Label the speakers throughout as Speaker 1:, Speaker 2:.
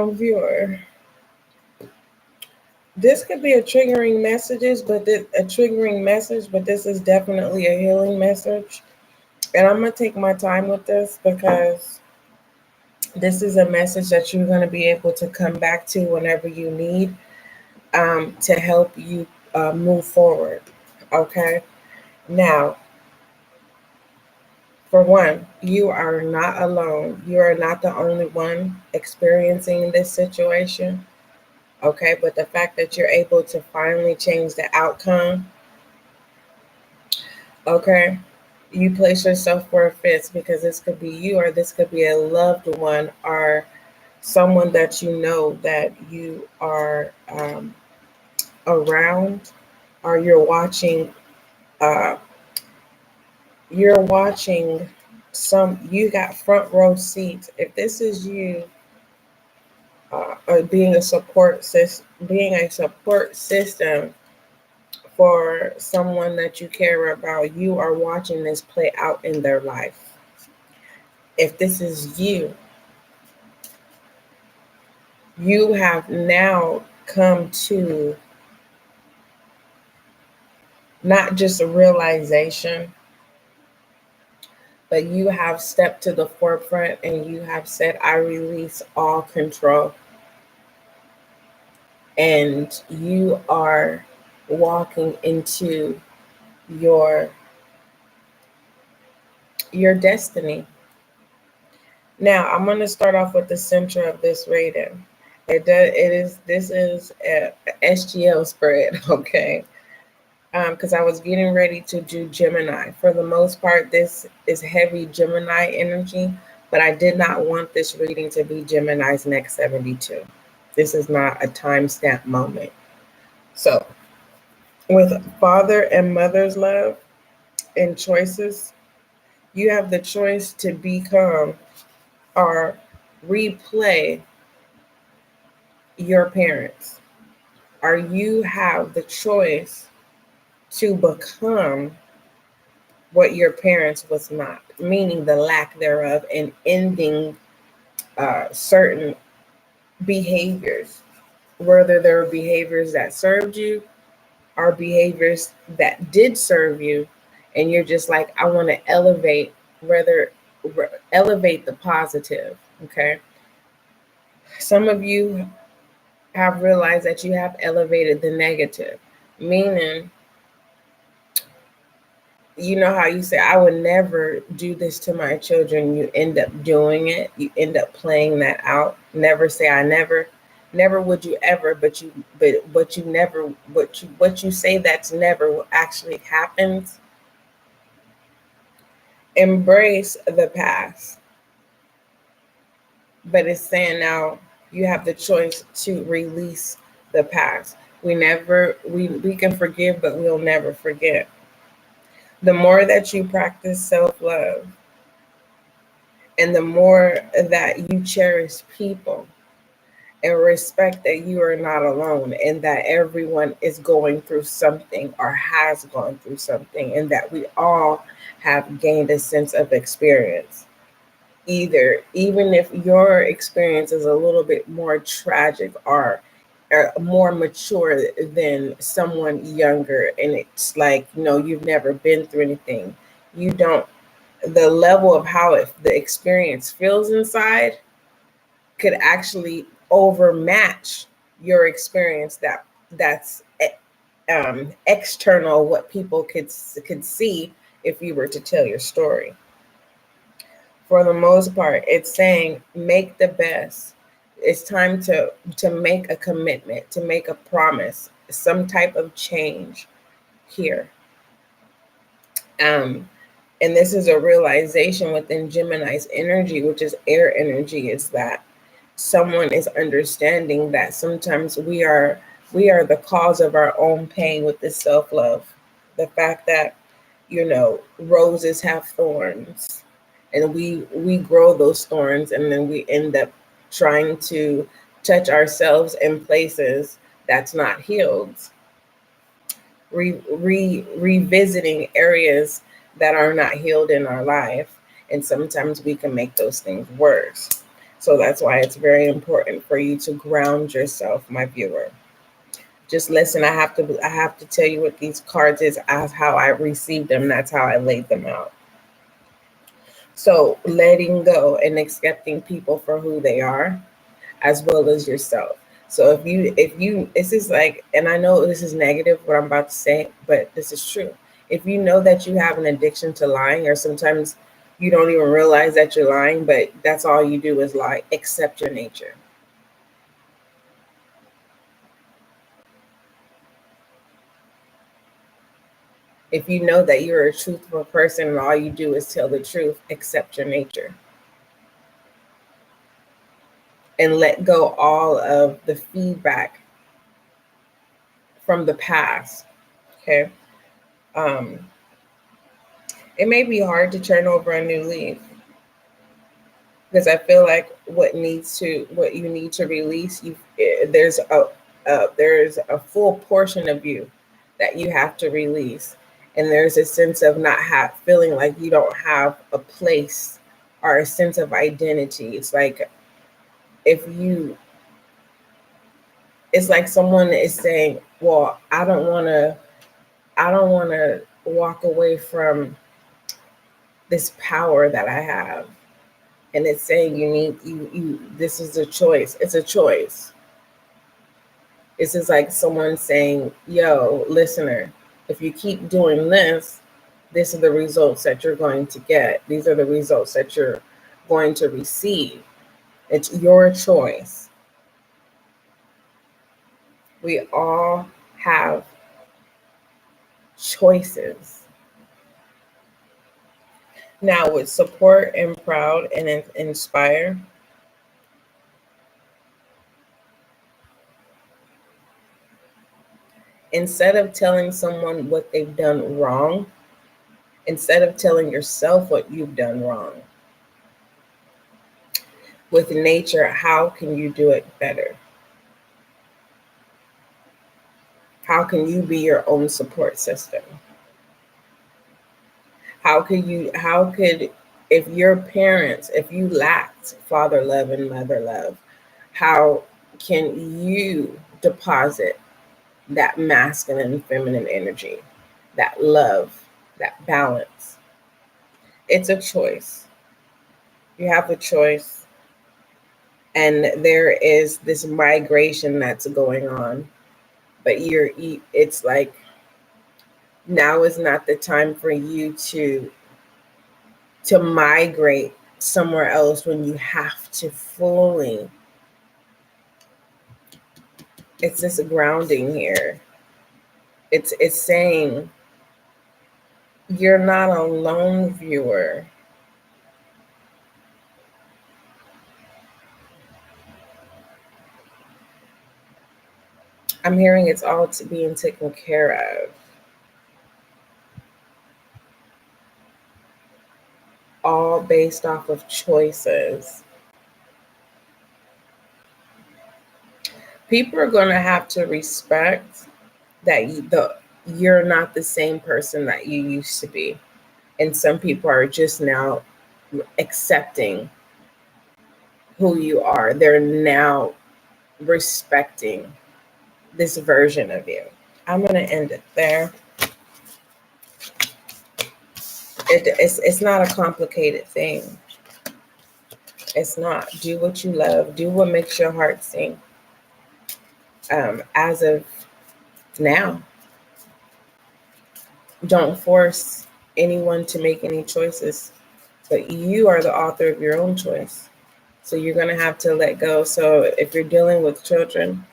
Speaker 1: Viewer, this could be a triggering message, but this is definitely a healing message. And I'm gonna take my time with this because this is a message that you're gonna be able to come back to whenever you need to help you move forward. Okay. Now, for one, you are not alone. You are not the only one experiencing this situation. Okay, but the fact that you're able to finally change the outcome, okay, you place yourself where it fits because this could be you or this could be a loved one or someone that you know that you are around or uh, you're watching you got front row seats. If this is you being a support system for someone that you care about, you are watching this play out in their life. If this is you, you have now come to not just a realization, but you have stepped to the forefront and you have said, I release all control. And you are walking into your destiny. Now, I'm going to start off with the center of this rating. This is a SGL spread, okay? Because I was getting ready to do Gemini. For the most part, this is heavy Gemini energy, but I did not want this reading to be Gemini's next 72. This is not a timestamp moment. So, with father and mother's love and choices, you have the choice to become or replay your parents, or you have the choice to become what your parents was not, meaning the lack thereof, and ending certain behaviors, whether there were behaviors that served you or behaviors that did serve you, and you're just like, I want to elevate the positive. Okay, some of you have realized that you have elevated the negative, meaning, you know how you say, I would never do this to my children. You end up doing it. You end up playing that out. Never say I never. Never would you ever, but what you say that's never what actually happens. Embrace the past. But it's saying now you have the choice to release the past. We can forgive, but we'll never forget. The more that you practice self-love and the more that you cherish people and respect that you are not alone and that everyone is going through something or has gone through something, and that we all have gained a sense of experience. Even if your experience is a little bit more tragic or more mature than someone younger, and it's like, you've never been through anything, you don't, the level of how the experience feels inside could actually overmatch your experience that's external, what people could see if you were to tell your story. For the most part, it's saying make the best. It's time to make a commitment, to make a promise, some type of change here. And this is a realization within Gemini's energy, which is air energy, is that someone is understanding that sometimes we are the cause of our own pain with this self-love. The fact that, roses have thorns, and we grow those thorns, and then we end up trying to touch ourselves in places that's not healed, revisiting areas that are not healed in our life, and sometimes we can make those things worse. So that's why it's very important for you to ground yourself, my viewer. Just listen. I have to tell you what these cards is, as how I received them. That's how I laid them out. So letting go and accepting people for who they are, as well as yourself. So if you this is like, and I know this is negative what I'm about to say, but this is true. If you know that you have an addiction to lying, or sometimes you don't even realize that you're lying, but that's all you do is lie, accept your nature. If you know that you're a truthful person and all you do is tell the truth, accept your nature. And let go all of the feedback from the past. Okay. Um, it may be hard to turn over a new leaf, because I feel like what you need to release, there's a full portion of you that you have to release, and there's a sense of not feeling like you don't have a place or a sense of identity. It's like if you, it's like someone is saying, "Well, I don't want to walk away from this power that I have." And it's saying you this is a choice. It's a choice. This is like someone saying, yo, listener, if you keep doing this, these are the results that you're going to get. These are the results that you're going to receive. It's your choice. We all have choices. Now, with support and proud and inspire, instead of telling someone what they've done wrong, instead of telling yourself what you've done wrong, with nature, how can you do it better? How can you be your own support system? How could, if your parents, if you lacked father love and mother love, how can you deposit that masculine and feminine energy, that love, that balance? It's a choice. You have a choice. And there is this migration that's going on, but it's like, now is not the time for you to migrate somewhere else when you have to fully. It's this grounding here. It's saying you're not a lone viewer. I'm hearing it's all being taken care of. All based off of choices. People are going to have to respect that you're not the same person that you used to be. And some people are just now accepting who you are. They're now respecting this version of you. I'm going to end it there. It's not a complicated thing. It's not. Do what you love. Do what makes your heart sing. As of now, don't force anyone to make any choices, but you are the author of your own choice. So you're going to have to let go. So if you're dealing with children,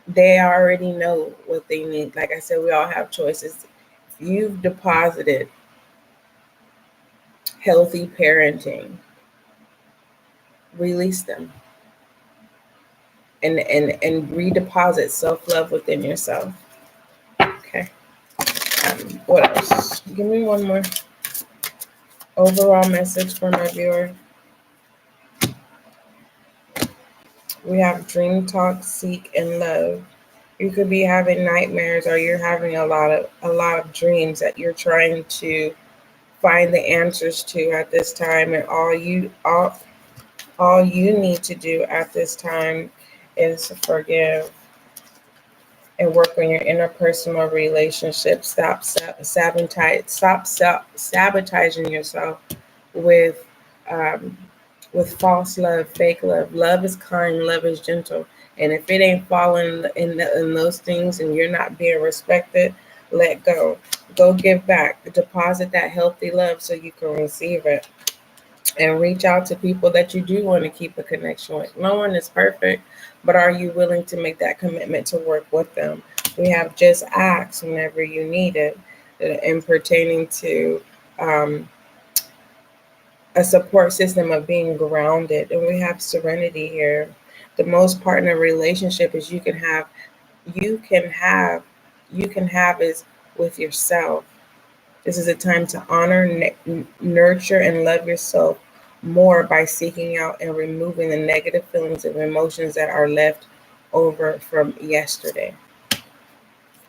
Speaker 1: they already know what they need. Like I said, we all have choices. If you've deposited healthy parenting, release them and redeposit self-love within yourself. Okay. What else? Give me one more overall message for my viewer. We have dream talk, seek, and love. You could be having nightmares, or you're having a lot of dreams that you're trying to find the answers to at this time, and all All you need to do at this time is forgive and work on your interpersonal relationships. Stop sabotaging yourself with um, false love, fake love. Love is kind, love is gentle. And if it ain't falling in those things and you're not being respected, let go. Go give back. Deposit that healthy love so you can receive it. And reach out to people that you do want to keep a connection with. No one is perfect, but are you willing to make that commitment to work with them? We have just ask whenever you need it, and pertaining to a support system of being grounded. And we have serenity here. The most partner relationship is you can have is with yourself. This is a time to honor, nurture, and love yourself more by seeking out and removing the negative feelings and emotions that are left over from yesterday.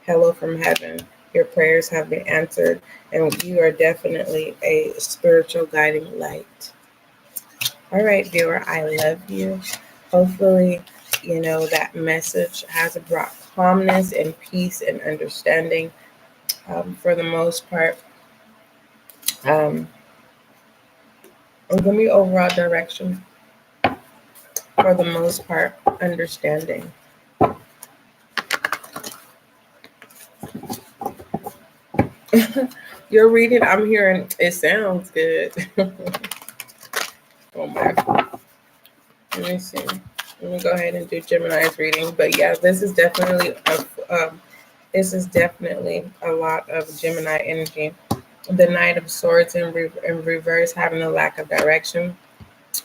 Speaker 1: Hello from heaven. Your prayers have been answered, and you are definitely a spiritual guiding light. All right, viewer, I love you. Hopefully, that message has brought calmness and peace and understanding. For the most part, and give me overall direction. For the most part, understanding. You're reading, I'm hearing, it sounds good. Oh my God. Let me see. Let me go ahead and do Gemini's reading. But yeah, this is definitely a lot of Gemini energy. The Knight of Swords in reverse, having a lack of direction.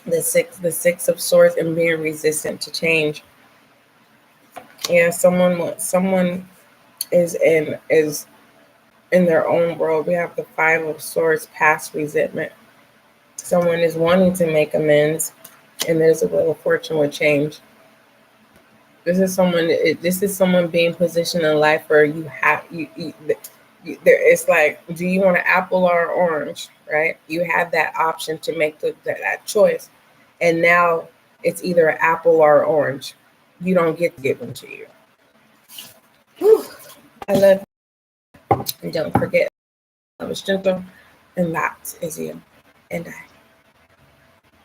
Speaker 1: The Six of Swords and being resistant to change. Yeah, someone is in their own world. We have the Five of Swords, past resentment. Someone is wanting to make amends, and there's a Wheel of Fortune with change. This is someone being positioned in life where you have it's like, do you want an apple or an orange, right? You have that option to make that choice, and now it's either an apple or an orange. You don't get given to you. Whew. I love you. And don't forget, love is gentle, and that is you and I.